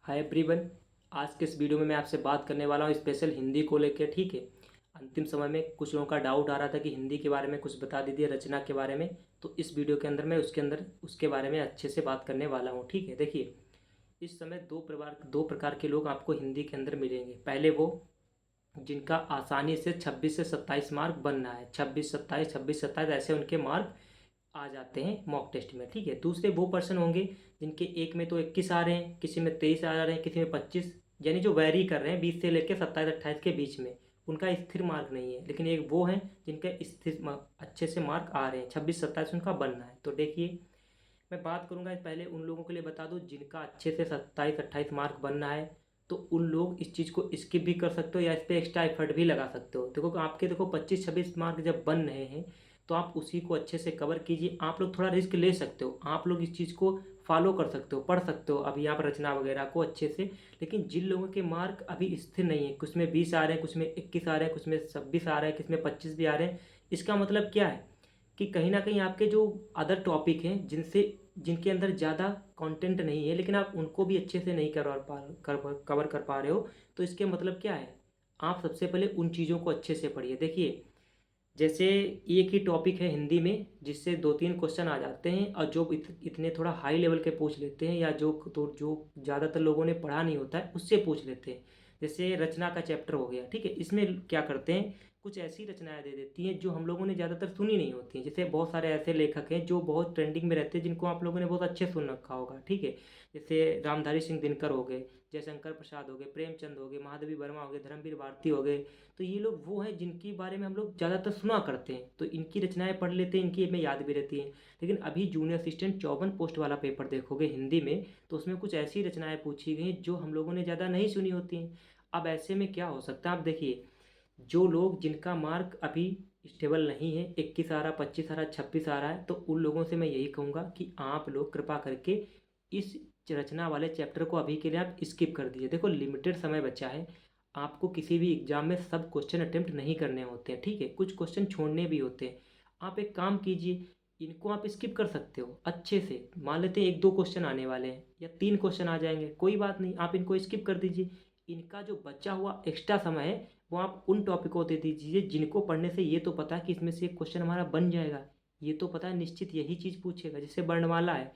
Hi everyone. आज के इस वीडियो में मैं आपसे बात करने वाला हूँ स्पेशल हिंदी को लेकर। ठीक है। अंतिम समय में कुछ लोगों का डाउट आ रहा था कि हिंदी के बारे में कुछ बता दीजिए, रचना के बारे में। तो इस वीडियो के अंदर मैं उसके बारे में अच्छे से बात करने वाला हूँ। ठीक है। देखिए, इस समय दो प्रकार के लोग आपको हिंदी के अंदर मिलेंगे। पहले वो जिनका आसानी से 26 से 27 मार्क बनना है, 26 27 ऐसे उनके मार्क आ जाते हैं मॉक टेस्ट में। ठीक है। दूसरे वो पर्सन होंगे जिनके एक में तो 21 आ रहे हैं, किसी में 23 आ रहे हैं, किसी में 25, यानी जो वैरी कर रहे हैं 20 से लेकर 27 28 के बीच में। उनका स्थिर मार्क नहीं है। लेकिन एक वो हैं जिनका स्थिर अच्छे से मार्क आ रहे हैं, 26 27 उनका बनना है। तो देखिए, मैं बात करूंगा पहले उन लोगों के लिए बता दूं जिनका अच्छे से 27 28 मार्क बनना है। तो उन लोग इस चीज़ को स्किप भी कर सकते हो या इस पर एक्स्ट्रा एफर्ट भी लगा सकते हो। देखो आपके 25 26 मार्क जब बन रहे हैं तो आप उसी को अच्छे से कवर कीजिए। आप लोग थोड़ा रिस्क ले सकते हो, आप लोग इस चीज़ को फॉलो कर सकते हो, पढ़ सकते हो अभी आप रचना वगैरह को अच्छे से। लेकिन जिन लोगों के मार्क अभी स्थिर नहीं है, कुछ में 20 आ रहे हैं, कुछ में 21 आ रहे हैं, कुछ में 26 आ रहे हैं, कुछ में 25 भी आ रहे हैं, इसका मतलब क्या है कि कहीं ना कहीं आपके जो अदर टॉपिक हैं जिनके अंदर ज़्यादा कंटेंट नहीं है, लेकिन आप उनको भी अच्छे से नहीं कवर कर पा रहे हो। तो इसके मतलब क्या है, आप सबसे पहले उन चीज़ों को अच्छे से पढ़िए। देखिए, जैसे एक ही टॉपिक है हिंदी में जिससे 2 3 क्वेश्चन आ जाते हैं, और जो इतने थोड़ा हाई लेवल के पूछ लेते हैं, या जो ज़्यादातर लोगों ने पढ़ा नहीं होता है उससे पूछ लेते हैं। जैसे रचना का चैप्टर हो गया। ठीक है। इसमें क्या करते हैं, कुछ ऐसी रचनाएं दे देती हैं जो हम लोगों ने ज़्यादातर सुनी नहीं होती हैं। जैसे बहुत सारे ऐसे लेखक हैं जो बहुत ट्रेंडिंग में रहते हैं, जिनको आप लोगों ने बहुत अच्छे सुन रखा होगा। ठीक है। जैसे रामधारी सिंह दिनकर हो गए, जयशंकर प्रसाद हो गए, प्रेमचंद हो गए, महादेवी वर्मा हो गए, धर्मवीर भारती हो गए। तो ये लोग वो हैं जिनके बारे में हम लोग ज़्यादातर सुना करते हैं, तो इनकी रचनाएं पढ़ लेते हैं, इनकी हमें याद भी रहती हैं। लेकिन अभी जूनियर असिस्टेंट 54 पोस्ट वाला पेपर देखोगे हिंदी में, तो उसमें कुछ ऐसी रचनाएं पूछी गई जो हम लोगों ने ज़्यादा नहीं सुनी होती हैं। अब ऐसे में क्या हो सकता है, आप देखिए, जो लोग जिनका मार्क अभी स्टेबल नहीं है, 21 आ रहा, 25 आ रहा, 26 आ रहा है, तो उन लोगों से मैं यही कहूँगा कि आप लोग कृपा करके इस रचना वाले चैप्टर को अभी के लिए आप स्किप कर दीजिए। देखो, लिमिटेड समय बचा है, आपको किसी भी एग्जाम में सब क्वेश्चन अटेम्प्ट नहीं करने होते हैं। ठीक है। कुछ क्वेश्चन छोड़ने भी होते हैं। आप एक काम कीजिए, इनको आप स्किप कर सकते हो अच्छे से। मान लेते हैं 1 2 क्वेश्चन आने वाले हैं या 3 क्वेश्चन आ जाएंगे, कोई बात नहीं, आप इनको स्किप कर दीजिए। इनका जो बचा हुआ एक्स्ट्रा समय है वो आप उन टॉपिक को दे दीजिए जिनको पढ़ने से ये तो पता है कि इसमें से एक क्वेश्चन हमारा बन जाएगा। ये तो पता है निश्चित यही चीज़ पूछेगा। जैसे वर्णमाला है,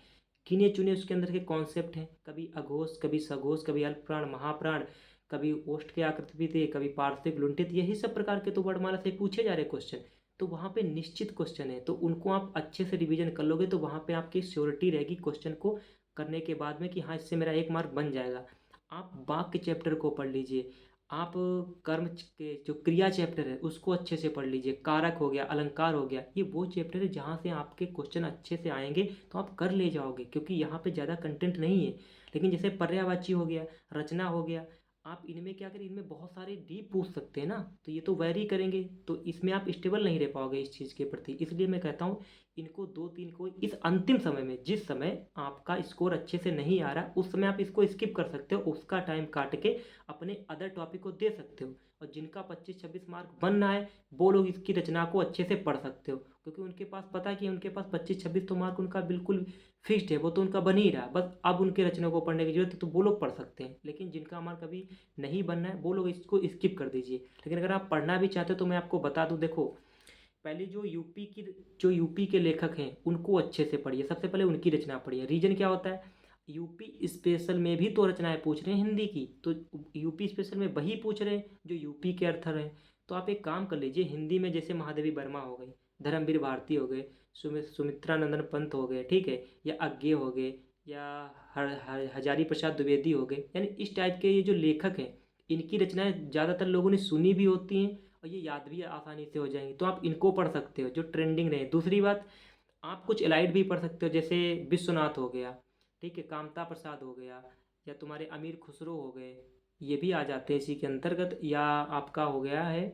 गिने चुने उसके अंदर के कॉन्सेप्ट हैं, कभी अघोष, कभी सघोष, कभी अल्पप्राण महाप्राण, कभी ओष्ठ के आकृति भी थे, कभी पार्थिव लुंठित, यही सब प्रकार के तो वर्णमाला से पूछे जा रहे क्वेश्चन। तो वहाँ पे निश्चित क्वेश्चन है, तो उनको आप अच्छे से रिवीजन कर लोगे तो वहाँ पे आपकी श्योरिटी रहेगी क्वेश्चन को करने के बाद में कि हाँ, इससे मेरा 1 मार्क बन जाएगा। आप वाक्य चैप्टर को पढ़ लीजिए, आप के जो क्रिया चैप्टर है उसको अच्छे से पढ़ लीजिए, कारक हो गया, अलंकार हो गया, ये वो चैप्टर है जहाँ से आपके क्वेश्चन अच्छे से आएंगे तो आप कर ले जाओगे, क्योंकि यहाँ पे ज़्यादा कंटेंट नहीं है। लेकिन जैसे पर्यायवाची हो गया, रचना हो गया, आप इनमें क्या करें, इनमें बहुत सारे डीप पूछ सकते हैं ना, तो ये तो वैरी करेंगे, तो इसमें आप स्टेबल नहीं रह पाओगे इस चीज़ के प्रति। इसलिए मैं कहता हूँ इनको 2 3 को इस अंतिम समय में, जिस समय आपका स्कोर अच्छे से नहीं आ रहा उस समय आप इसको स्किप कर सकते हो, उसका टाइम काट के अपने अदर टॉपिक को दे सकते हो। और जिनका 25 26 मार्क बनना है वो लोग इसकी रचना को अच्छे से पढ़ सकते हो, क्योंकि उनके पास पता है कि उनके पास 25 26 तो मार्क उनका बिल्कुल फिक्स्ड है, वो तो उनका बन ही रहा है, बस अब उनके रचना को पढ़ने की जरूरत है, तो वो लोग पढ़ सकते हैं। लेकिन जिनका मार्क अभी नहीं बनना है वो लोग इसको स्किप कर दीजिए। लेकिन अगर आप पढ़ना भी चाहते हो तो मैं आपको बता दूं, देखो, पहले जो यूपी के लेखक हैं उनको अच्छे से पढ़िए, सबसे पहले उनकी रचना पढ़िए। रीजन क्या होता है, यूपी स्पेशल में भी तो रचनाएं पूछ रहे हैं हिंदी की, तो यूपी स्पेशल में वही पूछ रहे हैं जो यूपी के अर्थर हैं। तो आप एक काम कर लीजिए, हिंदी में जैसे महादेवी वर्मा हो गई, धर्मवीर भारती हो गए, सुमित्रा नंदन पंत हो गए, ठीक है, या अज्ञे हो गए, या हजारी प्रसाद द्विवेदी हो गए, यानी इस टाइप के ये जो लेखक हैं इनकी रचनाएं ज़्यादातर लोगों ने सुनी भी होती हैं और ये याद भी आसानी से हो जाएंगी, तो आप इनको पढ़ सकते हो जो ट्रेंडिंग रहे। दूसरी बात, आप कुछ एलाइड भी पढ़ सकते हो, जैसे विश्वनाथ हो गया, ठीक है, कामता प्रसाद हो गया, या तुम्हारे अमीर खुसरो हो गए, ये भी आ जाते हैं इसी के अंतर्गत, या आपका हो गया है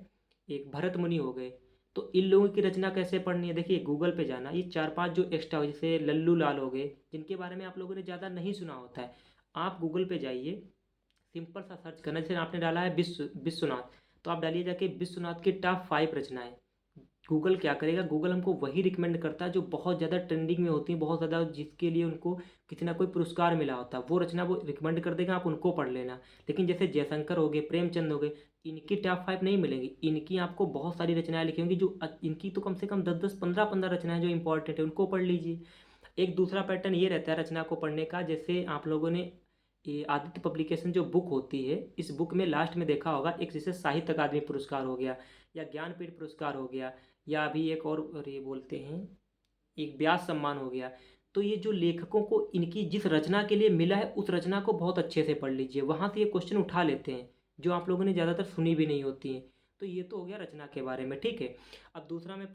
एक भरत मुनि हो गए। तो इन लोगों की रचना कैसे पढ़नी है, देखिए गूगल पे जाना, ये 4 5 जो एक्स्ट्रा हो, जैसे लल्लू लाल हो गए, जिनके बारे में आप लोगों ने ज़्यादा नहीं सुना होता है, आप गूगल पे जाइए, सिंपल सा सर्च करना, जैसे आपने डाला है विश्वनाथ, तो आप डालिए जाके विश्वनाथ की टॉप 5 रचनाएं, गूगल क्या करेगा, गूगल हमको वही रिकमेंड करता है जो बहुत ज़्यादा ट्रेंडिंग में होती है, बहुत ज़्यादा जिसके लिए उनको किसी ना कोई पुरस्कार मिला होता है, वो रचना वो रिकमेंड कर देगा, आप उनको पढ़ लेना। लेकिन जैसे जयशंकर हो गए, प्रेमचंद हो गए, इनकी टॉप 5 नहीं मिलेंगी, इनकी आपको बहुत सारी रचनाएँ लिखी होंगी जो इनकी तो कम से कम 10-10, 15-15 रचनाएँ जो इंपॉर्टेंट है उनको पढ़ लीजिए। एक दूसरा पैटर्न ये रहता है रचना को पढ़ने का, जैसे आप लोगों ने ये आदित्य पब्लिकेशन जो बुक होती है, इस बुक में लास्ट में देखा होगा एक जैसे साहित्य अकादमी पुरस्कार हो गया, या ज्ञानपीठ पुरस्कार हो गया, या अभी एक और ये बोलते हैं एक व्यास सम्मान हो गया। तो ये जो लेखकों को इनकी जिस रचना के लिए मिला है उस रचना को बहुत अच्छे से पढ़ लीजिए, वहाँ से ये क्वेश्चन उठा लेते हैं जो आप लोगों ने ज़्यादातर सुनी भी नहीं होती हैं। तो ये तो हो गया रचना के बारे में, ठीक है। अब दूसरा मैं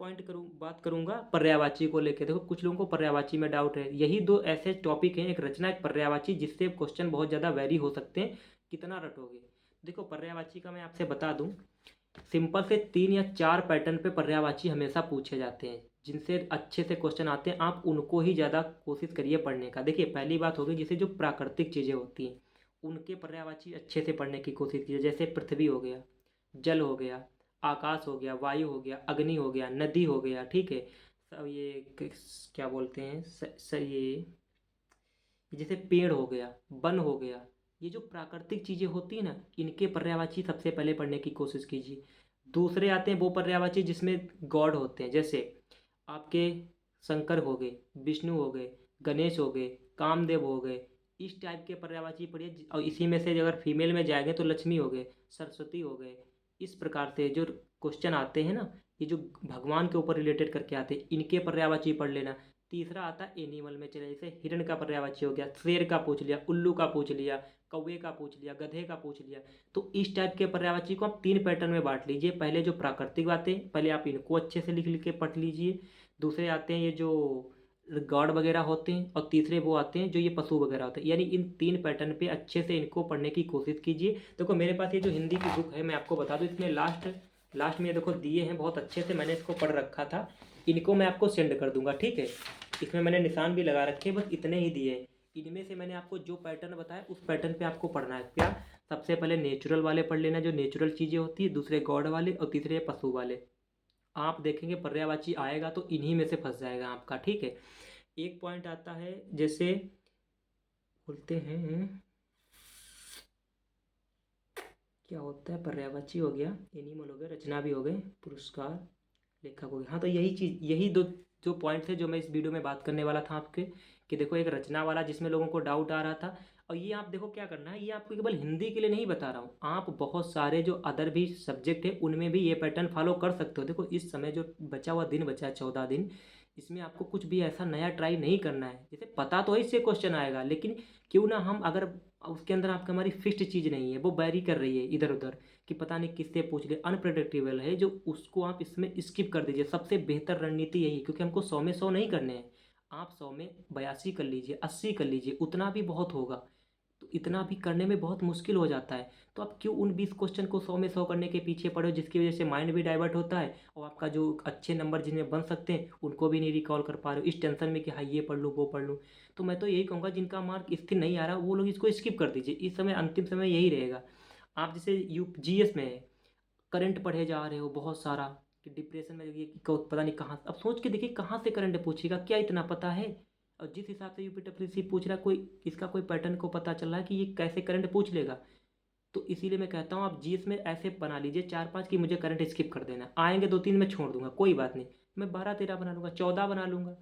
बात करूँगा पर्यायवाची को लेकर। देखो कुछ लोगों को पर्यायवाची में डाउट है, यही दो ऐसे टॉपिक हैं, एक रचना एक पर्यायवाची, जिससे क्वेश्चन बहुत ज़्यादा वेरी हो सकते हैं, कितना रटोगे। देखो पर्यायवाची का मैं आपसे बता दूँ, सिंपल से 3 या 4 पैटर्न पे पर्यायवाची हमेशा पूछे जाते हैं, जिनसे अच्छे से क्वेश्चन आते हैं, आप उनको ही ज़्यादा कोशिश करिए पढ़ने का। देखिए पहली बात होगी जैसे जो प्राकृतिक चीज़ें होती हैं उनके पर्यायवाची अच्छे से पढ़ने की कोशिश कीजिए, जैसे पृथ्वी हो गया, जल हो गया, आकाश हो गया, वायु हो गया, अग्नि हो गया, नदी हो गया, ठीक है। सब ये क्या बोलते हैं ये जैसे पेड़ हो गया, वन हो गया, ये जो प्राकृतिक चीज़ें होती हैं ना, इनके पर्यायवाची सबसे पहले पढ़ने की कोशिश कीजिए। दूसरे आते हैं वो पर्यायवाची जिसमें गॉड होते हैं, जैसे आपके शंकर हो गए, विष्णु हो गए, गणेश हो गए, कामदेव हो गए, इस टाइप के पर्यायवाची पढ़िए। और इसी में से अगर फीमेल में जाएंगे तो लक्ष्मी हो गए, सरस्वती हो गए। इस प्रकार से जो क्वेश्चन आते हैं ना, ये जो भगवान के ऊपर रिलेटेड करके आते हैं, इनके पर्यायवाची पढ़ लेना। तीसरा आता है एनिमल में, चले जैसे हिरण का पर्यायवाची हो गया, शेर का पूछ लिया, उल्लू का पूछ लिया, कौवे का पूछ लिया, गधे का पूछ लिया। तो इस टाइप के पर्यायवाची को आप 3 पैटर्न में बांट लीजिए। पहले जो प्राकृतिक बातें, पहले आप इनको अच्छे से लिख लिख के पढ़ लीजिए। दूसरे आते हैं ये जो गॉड वगैरह होते हैं, और तीसरे वो आते हैं जो ये पशु वगैरह होते हैं। यानी इन 3 पैटर्न पे अच्छे से इनको पढ़ने की कोशिश कीजिए। देखो मेरे पास ये जो हिंदी की बुक है, मैं आपको बता दूँ, इसमें लास्ट लास्ट में ये देखो दिए हैं बहुत अच्छे से, मैंने इसको पढ़ रखा था। इनको मैं आपको सेंड कर दूंगा, ठीक है। इसमें मैंने निशान भी लगा रखे हैं, बस इतने ही दिए हैं। इनमें से मैंने आपको जो पैटर्न बताया उस पैटर्न पे आपको पढ़ना है। क्या, सबसे पहले नेचुरल वाले पढ़ लेना, जो नेचुरल चीज़ें होती है, दूसरे गॉड वाले, और तीसरे पशु वाले। आप देखेंगे पर्यायवाची आएगा तो इन्हीं में से फंस जाएगा आपका, ठीक है। एक पॉइंट आता है जैसे बोलते हैं क्या होता है, पर्यायवाची हो गया, एनिमल हो गया, रचना भी हो गए, पुरस्कार, लेखक हो गया। हाँ तो यही चीज़, यही दो जो पॉइंट थे जो मैं इस वीडियो में बात करने वाला था आपके, कि देखो एक रचना वाला जिसमें लोगों को डाउट आ रहा था। और ये आप देखो क्या करना है, ये आपको केवल हिंदी के लिए नहीं बता रहा हूँ, आप बहुत सारे जो अदर भी सब्जेक्ट है उनमें भी ये पैटर्न फॉलो कर सकते हो। देखो इस समय जो बचा हुआ दिन बचा है 14 दिन, इसमें आपको कुछ भी ऐसा नया ट्राई नहीं करना है। जैसे पता तो है इससे क्वेश्चन आएगा, लेकिन क्यों ना हम, अगर उसके अंदर आपका हमारी फिक्स्ड चीज़ नहीं है, वो बैरी कर रही है इधर उधर कि पता नहीं किससे पूछ ले, अनप्रडिक्टेबल है जो, उसको आप इसमें स्किप कर दीजिए। सबसे बेहतर रणनीति यही है, क्योंकि हमको 100 में 100 नहीं करने हैं। आप 100 में 82 कर लीजिए, 80 कर लीजिए, उतना भी बहुत होगा। तो इतना भी करने में बहुत मुश्किल हो जाता है। तो आप क्यों उन 20 क्वेश्चन को 100 में 100 करने के पीछे पड़े हो, जिसकी वजह से माइंड भी डाइवर्ट होता है, और आपका जो अच्छे नंबर जिनमें बन सकते हैं उनको भी नहीं रिकॉल कर पा रहे हो, इस टेंशन में कि हाँ ये पढ़ लूँ वो पढ़ लूँ। तो मैं तो यही कहूँगा जिनका मार्क स्थिर नहीं आ रहा वो लोग इसको स्किप कर दीजिए। इस समय अंतिम समय यही रहेगा। आप जैसे GS में है, करंट पढ़े जा रहे हो बहुत सारा, कि डिप्रेशन में ये कि पता नहीं कहाँ, अब सोच के देखिए कहाँ से करंट पूछेगा, क्या इतना पता है। और जिस हिसाब से UPSC पूछ रहा है, कोई इसका कोई पैटर्न को पता चल रहा है कि ये कैसे करंट पूछ लेगा। तो इसीलिए मैं कहता हूँ आप GS में ऐसे बना लीजिए 4-5 की मुझे करंट स्किप कर देना, आएंगे 2-3 मैं छोड़ दूंगा, कोई बात नहीं, मैं 12-13 बना लूँगा, 14 बना लूँगा।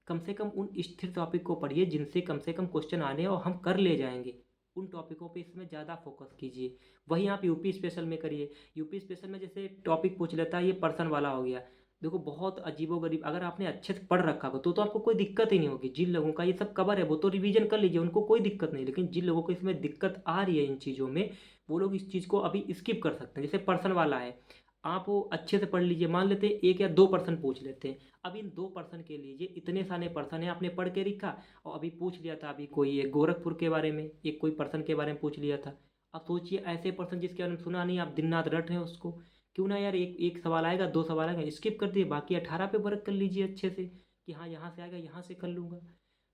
कम से कम उन स्थिर टॉपिक को पढ़िए जिनसे कम से कम क्वेश्चन आने और हम कर ले जाएंगे। उन टॉपिकों पे इसमें ज़्यादा फोकस कीजिए। वहीं आप यूपी स्पेशल में करिए। यूपी स्पेशल में जैसे टॉपिक पूछ लेता है, ये पर्सन वाला हो गया, देखो बहुत अजीबोगरीब, अगर आपने अच्छे से पढ़ रखा हो तो आपको कोई दिक्कत ही नहीं होगी। जिन लोगों का ये सब कवर है वो तो रिवीजन कर लीजिए, उनको कोई दिक्कत नहीं। लेकिन जिन लोगों को इसमें दिक्कत आ रही है इन चीज़ों में, वो लोग इस चीज़ को अभी स्किप कर सकते हैं। जैसे पर्सन वाला है, आप वो अच्छे से पढ़ लीजिए, मान लेते हैं 1 या 2 पर्सन पूछ लेते हैं। अब इन 2 पर्सन के लीजिए, इतने सारे पर्सन है आपने पढ़ के लिखा, और अभी पूछ लिया था, अभी कोई एक गोरखपुर के बारे में, एक कोई पर्सन के बारे में पूछ लिया था। अब सोचिए ऐसे पर्सन जिसके बारे में सुना नहीं, आप दिन रात रट रहे हैं उसको। क्यों ना यार, एक एक सवाल आएगा, 2 सवाल आएंगे, स्किप कर दिए, बाकी 18 पे वर्क कर लीजिए अच्छे से, कि हाँ यहाँ से आएगा यहाँ से कर लूँगा।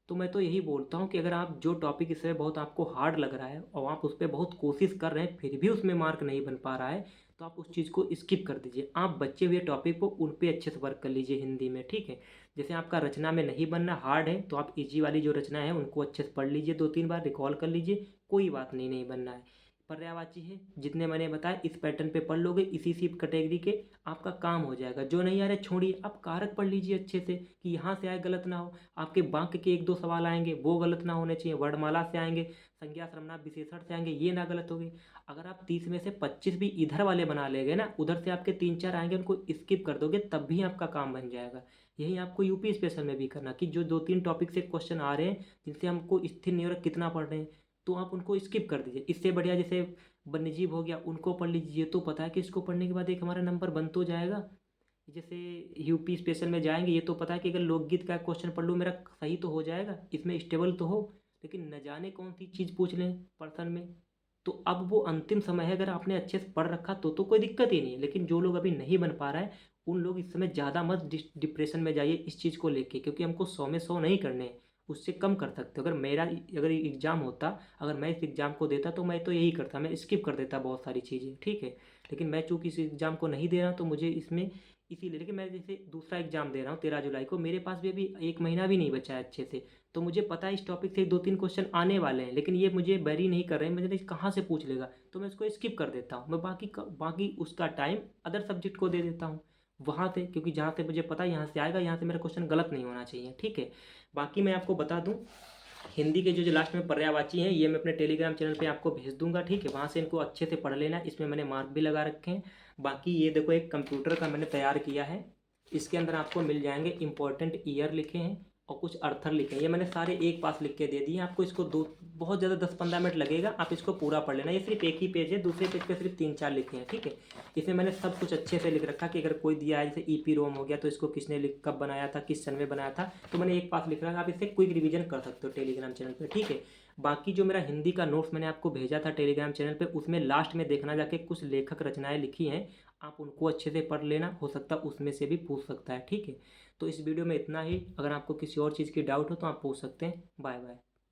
तो मैं तो यही बोलता हूँ कि अगर आप जो टॉपिक इस समय बहुत आपको हार्ड लग रहा है और आप उस पर बहुत कोशिश कर रहे हैं फिर भी उसमें मार्क नहीं बन पा रहा है, तो आप उस चीज़ को स्किप कर दीजिए। आप बचे हुए टॉपिक को उन पे अच्छे से वर्क कर लीजिए हिंदी में, ठीक है। जैसे आपका रचना में नहीं बनना हार्ड है तो आप इजी वाली जो रचना है उनको अच्छे से पढ़ लीजिए, 2-3 बार रिकॉल कर लीजिए, कोई बात नहीं, नहीं बनना है। पर्यायवाची है, जितने मैंने बताया इस पैटर्न पे पढ़ लोगे इसी सी कैटेगरी के, आपका काम हो जाएगा। जो नहीं आ रहे छोड़िए, आप कारक पढ़ लीजिए अच्छे से कि यहाँ से आए गलत ना हो। आपके वाक्य के 1-2 सवाल आएंगे वो गलत ना होने चाहिए, वर्णमाला से आएंगे, संज्ञा सर्वनाम विशेषण से आएंगे, ये ना गलत होगी। अगर आप 30 में से 25 भी इधर वाले बना लेंगे ना, उधर से आपके 3-4 आएंगे उनको स्किप कर दोगे तब भी आपका काम बन जाएगा। यही आपको यूपी स्पेशल में भी करना कि जो 2-3 टॉपिक से क्वेश्चन आ रहे हैं जिनसे हमको स्थिर नहीं हो रहा कितना पढ़ रहे हैं, तो आप उनको स्किप कर दीजिए। इससे बढ़िया जैसे वन्यजीव हो गया उनको पढ़ लीजिए, ये तो पता है कि इसको पढ़ने के बाद एक हमारा नंबर बन तो जाएगा। जैसे यूपी स्पेशल में जाएंगे, ये तो पता है कि अगर लोकगीत का क्वेश्चन पढ़ लूँ मेरा सही तो हो जाएगा, इसमें स्टेबल तो हो। लेकिन न जाने कौन सी चीज़ पूछ लें पर्सन में। तो अब वो अंतिम समय है, अगर आपने अच्छे से पढ़ रखा तो कोई दिक्कत ही नहीं है। लेकिन जो लोग अभी नहीं बन पा रहा है उन लोग इस समय ज़्यादा मत डिप्रेशन में जाइए इस चीज़ को लेके, क्योंकि हमको 100 में 100 नहीं करने हैं, उससे कम कर सकते हो। अगर एग्ज़ाम होता, अगर मैं इस एग्ज़ाम को देता तो मैं तो यही करता, मैं स्किप कर देता बहुत सारी चीज़ें, ठीक है। लेकिन मैं चूँकि इस एग्ज़ाम को नहीं दे रहा तो मुझे इसमें इसीलिए, लेकिन मैं जैसे दूसरा एग्ज़ाम दे रहा हूँ 13 जुलाई को, मेरे पास भी अभी 1 महीना भी नहीं बचा है अच्छे से। तो मुझे पता है इस टॉपिक से 2-3 क्वेश्चन आने वाले हैं, लेकिन ये मुझे बैरी नहीं कर रहे हैं, मुझे कहाँ से पूछ लेगा, तो मैं इसको स्किप कर देता हूँ। मैं बाकी उसका टाइम अदर सब्जेक्ट को दे देता हूँ वहाँ से, क्योंकि जहाँ से मुझे पता है यहाँ से आएगा, यहाँ से मेरा क्वेश्चन गलत नहीं होना चाहिए, ठीक है। बाकी मैं आपको बता दूँ, हिंदी के जो लास्ट में पर्यायवाची हैं ये मैं अपने टेलीग्राम चैनल पे आपको भेज दूंगा, ठीक है। वहाँ से इनको अच्छे से पढ़ लेना, इसमें मैंने मार्क भी लगा रखे हैं। बाकी ये देखो एक कंप्यूटर का मैंने तैयार किया है, इसके अंदर आपको मिल जाएंगे इंपॉर्टेंट ईयर लिखे हैं और कुछ अर्थर लिखे हैं, ये मैंने सारे एक पास लिख के दे दिए आपको। इसको दो बहुत ज़्यादा 10-15 मिनट लगेगा, आप इसको पूरा पढ़ लेना। ये सिर्फ एक ही पेज है, दूसरे पेज पे सिर्फ 3-4 लिखे हैं, ठीक है। इसमें मैंने सब कुछ अच्छे से लिख रखा कि अगर कोई दिया है जैसे ईपी रोम हो गया तो इसको किसने कब बनाया था, किस सन में बनाया था, तो मैंने एक पास लिख रखा। आप इससे क्विक रिवीजन कर सकते हो टेलीग्राम चैनल पर, ठीक है। बाकी जो मेरा हिंदी का नोट्स मैंने आपको भेजा था टेलीग्राम चैनल पे, उसमें लास्ट में देखना जाके कुछ लेखक रचनाएं लिखी हैं, आप उनको अच्छे से पढ़ लेना, हो सकता है उसमें से भी पूछ सकता है, ठीक है। तो इस वीडियो में इतना ही, अगर आपको किसी और चीज़ की डाउट हो तो आप पूछ सकते हैं। Bye bye.